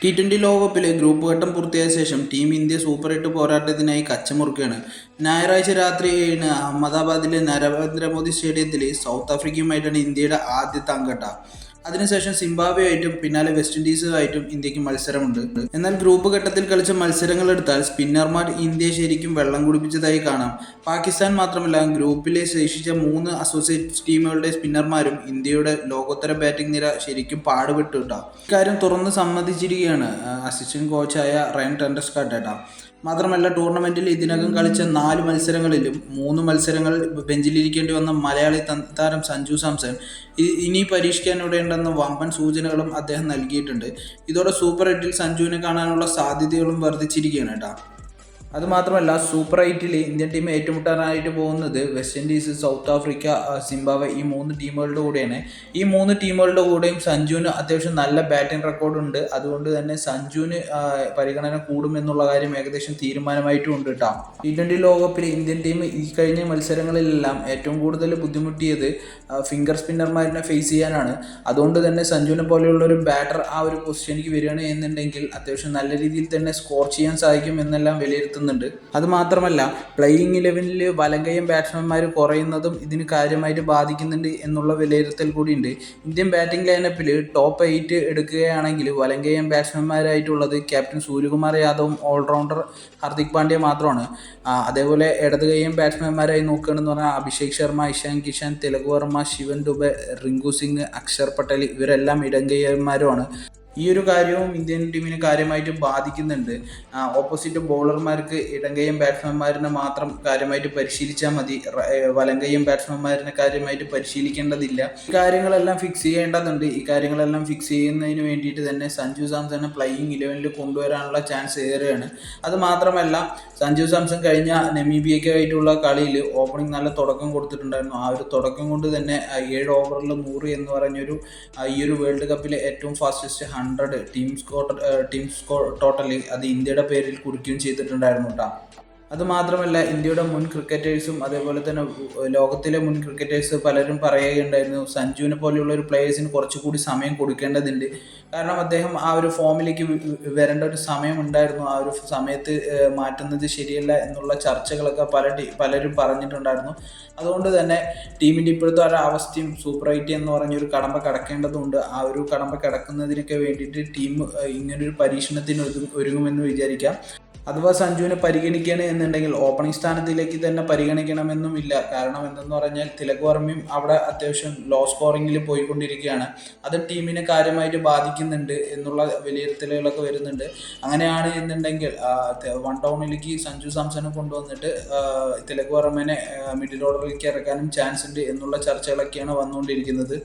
ടി20 ലോകകപ്പിലെ ഗ്രൂപ്പ് ഘട്ടം പൂർത്തിയായ ശേഷം ടീം ഇന്ത്യ സൂപ്പർ 8 പോരാട്ടത്തിനായി കച്ചമുറുക്കുകയാണ്. ഞായറാഴ്ച രാത്രി 7-ന് അഹമ്മദാബാദിലെ നരേന്ദ്രമോദി സ്റ്റേഡിയത്തിൽ സൗത്ത് ആഫ്രിക്കയുമായിട്ടാണ് ഇന്ത്യയുടെ ആദ്യത്തെ അങ്കട്ട. അതിനുശേഷം സിംബാബ്വേയുമായിട്ടും പിന്നാലെ വെസ്റ്റ് ഇൻഡീസുമായിട്ടും ഇന്ത്യക്ക് മത്സരമുണ്ട്. എന്നാൽ ഗ്രൂപ്പ് ഘട്ടത്തിൽ കളിച്ച മത്സരങ്ങൾ എടുത്താൽ സ്പിന്നർമാർ ഇന്ത്യയെ ശരിക്കും വെള്ളം കുടിപ്പിച്ചതായി കാണാം. പാകിസ്ഥാൻ മാത്രമല്ല, ഗ്രൂപ്പിലെ ശേഷിച്ച 3 അസോസിയേറ്റ് ടീമുകളുടെ സ്പിന്നർമാരും ഇന്ത്യയുടെ ലോകോത്തര ബാറ്റിംഗ് നിര ശരിക്കും പാടുപെട്ടു കേട്ടോ. ഇക്കാര്യം തുറന്ന് സമ്മതിച്ചിരിക്കുകയാണ് അസിസ്റ്റന്റ് കോച്ചായ റയൻ ടെൻഡർസ്കാട്ട്. മാത്രമല്ല, ടൂർണമെന്റിൽ ഇതിനകം കളിച്ച 4 മത്സരങ്ങളിലും 3 മത്സരങ്ങൾ ബെഞ്ചിലിരിക്കേണ്ടി വന്ന മലയാളി താരം സഞ്ജു സാംസൺ ഇനി പരീക്ഷിക്കാനിടയുണ്ടെന്ന വമ്പൻ സൂചനകളും അദ്ദേഹം നൽകിയിട്ടുണ്ട്. ഇതോടെ സൂപ്പർ 8-ൽ സഞ്ജുവിനെ കാണാനുള്ള സാധ്യതകളും വർദ്ധിച്ചിരിക്കുകയാണ് കേട്ടോ. അതുമാത്രമല്ല, സൂപ്പർ 8-ൽ ഇന്ത്യൻ ടീം ഏറ്റുമുട്ടാനായിട്ട് പോകുന്നത് west Indies, south Africa, Zimbabwe ഈ 3 ടീമുകളുടെ കൂടെയാണ്. ഈ 3 ടീമുകളുടെ കൂടെയും സഞ്ജുവിന് അത്യാവശ്യം നല്ല ബാറ്റിംഗ് റെക്കോർഡുണ്ട്. അതുകൊണ്ട് തന്നെ സഞ്ജുവിന് പരിഗണന കൂടുമെന്നുള്ള കാര്യം ഏകദേശം തീരുമാനമായിട്ടും കേട്ടോ. ടി20 ലോകകപ്പിൽ ഇന്ത്യൻ ടീം ഈ കഴിഞ്ഞ മത്സരങ്ങളിലെല്ലാം ഏറ്റവും കൂടുതൽ ബുദ്ധിമുട്ടിയത് ഫിംഗർ സ്പിന്നർമാരിനെ ഫേസ് ചെയ്യാനാണ്. അതുകൊണ്ട് തന്നെ സഞ്ജുവിനെ പോലെയുള്ള ഒരു ബാറ്റർ ആ ഒരു പൊസിഷനിലേക്ക് വരികയാണ് എന്നുണ്ടെങ്കിൽ അത്യാവശ്യം നല്ല രീതിയിൽ തന്നെ സ്കോർ ചെയ്യാൻ സാധിക്കും എന്നെല്ലാം വിലയിരുത്തുന്നു. അതുമാത്രമല്ല, പ്ലേയിങ് 11-ൽ വലങ്കയും ബാറ്റ്സ്മാൻമാർ കുറയുന്നതും ഇതിന് കാര്യമായിട്ട് ബാധിക്കുന്നുണ്ട് എന്നുള്ള വിലയിരുത്തൽ കൂടിയുണ്ട്. ഇന്ത്യൻ ബാറ്റിംഗ് ലൈനപ്പിൽ ടോപ്പ് 8 എടുക്കുകയാണെങ്കിൽ വലങ്കയും ബാറ്റ്സ്മാൻമാരായിട്ടുള്ളത് ക്യാപ്റ്റൻ സൂര്യകുമാർ യാദവും ഓൾറൗണ്ടർ ഹർദിക് പാണ്ഡ്യ മാത്രമാണ്. അതേപോലെ ഇടതുകൈയും ബാറ്റ്സ്മാൻമാരായി നോക്കുകയാണെന്ന് പറഞ്ഞാൽ അഭിഷേക് ശർമ്മ, ഇഷാൻ കിഷൻ, തിലക് വർമ്മ, ശിവൻ ദുബെ, റിങ്കു സിംഗ്, അക്ഷർ പട്ടേൽ ഇവരെല്ലാം ഇടങ്കയ്യന്മാരുമാണ്. ഈ ഒരു കാര്യവും ഇന്ത്യൻ ടീമിനെ കാര്യമായിട്ട് ബാധിക്കുന്നുണ്ട്. ഓപ്പോസിറ്റ് ബോളർമാർക്ക് ഇടങ്കയും ബാറ്റ്സ്മാൻമാരിനെ മാത്രം കാര്യമായിട്ട് പരിശീലിച്ചാൽ മതി, വലങ്കയും ബാറ്റ്സ്മാൻമാരിനെ കാര്യമായിട്ട് പരിശീലിക്കേണ്ടതില്ല. ഈ കാര്യങ്ങളെല്ലാം ഫിക്സ് ചെയ്യേണ്ടതുണ്ട്. ഈ കാര്യങ്ങളെല്ലാം ഫിക്സ് ചെയ്യുന്നതിന് വേണ്ടിയിട്ട് തന്നെ സഞ്ജു സാംസനെ പ്ലേയിങ് 11-ൽ കൊണ്ടുവരാനുള്ള ചാൻസ് ഏറെയാണ്. അത് മാത്രമല്ല, സഞ്ജു സാംസൺ കഴിഞ്ഞ നമീബിയയ്ക്കായിട്ടുള്ള കളിയിൽ ഓപ്പണിംഗ് നല്ല തുടക്കം കൊടുത്തിട്ടുണ്ടായിരുന്നു. ആ ഒരു തുടക്കം കൊണ്ട് തന്നെ 7 ഓവറിൽ 100 എന്ന് പറഞ്ഞൊരു ഈ ഒരു വേൾഡ് കപ്പിലെ ഏറ്റവും ഫാസ്റ്റസ്റ്റ് 100 ടീം സ്കോർ ടോട്ടലി അത് ഇന്ത്യയുടെ പേരിൽ കുറിക്കുകയും ചെയ്തിട്ടുണ്ടായിരുന്നു കേട്ടോ. അതുമാത്രമല്ല, ഇന്ത്യയുടെ മുൻ ക്രിക്കറ്റേഴ്സും അതേപോലെ തന്നെ ലോകത്തിലെ മുൻ ക്രിക്കറ്റേഴ്സ് പലരും പറയുകയുണ്ടായിരുന്നു സഞ്ജുവിനെ പോലെയുള്ള ഒരു പ്ലേയേഴ്സിന് കുറച്ചുകൂടി സമയം കൊടുക്കേണ്ടതുണ്ട്. കാരണം അദ്ദേഹം ആ ഒരു ഫോമിലേക്ക് വരേണ്ട ഒരു സമയം ഉണ്ടായിരുന്നു. ആ ഒരു സമയത്ത് മാറ്റുന്നത് ശരിയല്ല എന്നുള്ള ചർച്ചകളൊക്കെ പലരും പറഞ്ഞിട്ടുണ്ടായിരുന്നു. അതുകൊണ്ട് തന്നെ ടീമിൻ്റെ ഇപ്പോഴത്തെ ഒരു അവസ്ഥയും സൂപ്പർ 8 എന്ന് പറഞ്ഞൊരു കടമ്പ കടക്കേണ്ടതുണ്ട്. ആ ഒരു കടമ്പ കടക്കുന്നതിനൊക്കെ വേണ്ടിയിട്ട് ടീം ഇങ്ങനൊരു പരീക്ഷണത്തിന് ഒരുങ്ങുമെന്ന് വിചാരിക്കാം. അഥവാ സഞ്ജുവിനെ പരിഗണിക്കുകയാണ് എന്നുണ്ടെങ്കിൽ ഓപ്പണിംഗ് സ്ഥാനത്തിലേക്ക് തന്നെ പരിഗണിക്കണമെന്നുമില്ല. കാരണം എന്തെന്ന് പറഞ്ഞാൽ തിലക് വർമ്മയും അവിടെ അത്യാവശ്യം ലോ സ്കോറിങ്ങിൽ പോയിക്കൊണ്ടിരിക്കുകയാണ്. അത് ടീമിനെ കാര്യമായിട്ട് ബാധിക്കുന്നുണ്ട് എന്നുള്ള വിലയിരുത്തലുകളൊക്കെ വരുന്നുണ്ട്. അങ്ങനെയാണ് എന്നുണ്ടെങ്കിൽ 1 ഡൗണിലേക്ക് സഞ്ജു സാംസനെ കൊണ്ടുവന്നിട്ട് തിലക് വർമ്മനെ മിഡിൽ ഓർഡറിലേക്ക് ഇറക്കാനും ചാൻസ് ഉണ്ട് എന്നുള്ള ചർച്ചകളൊക്കെയാണ് വന്നുകൊണ്ടിരിക്കുന്നത്.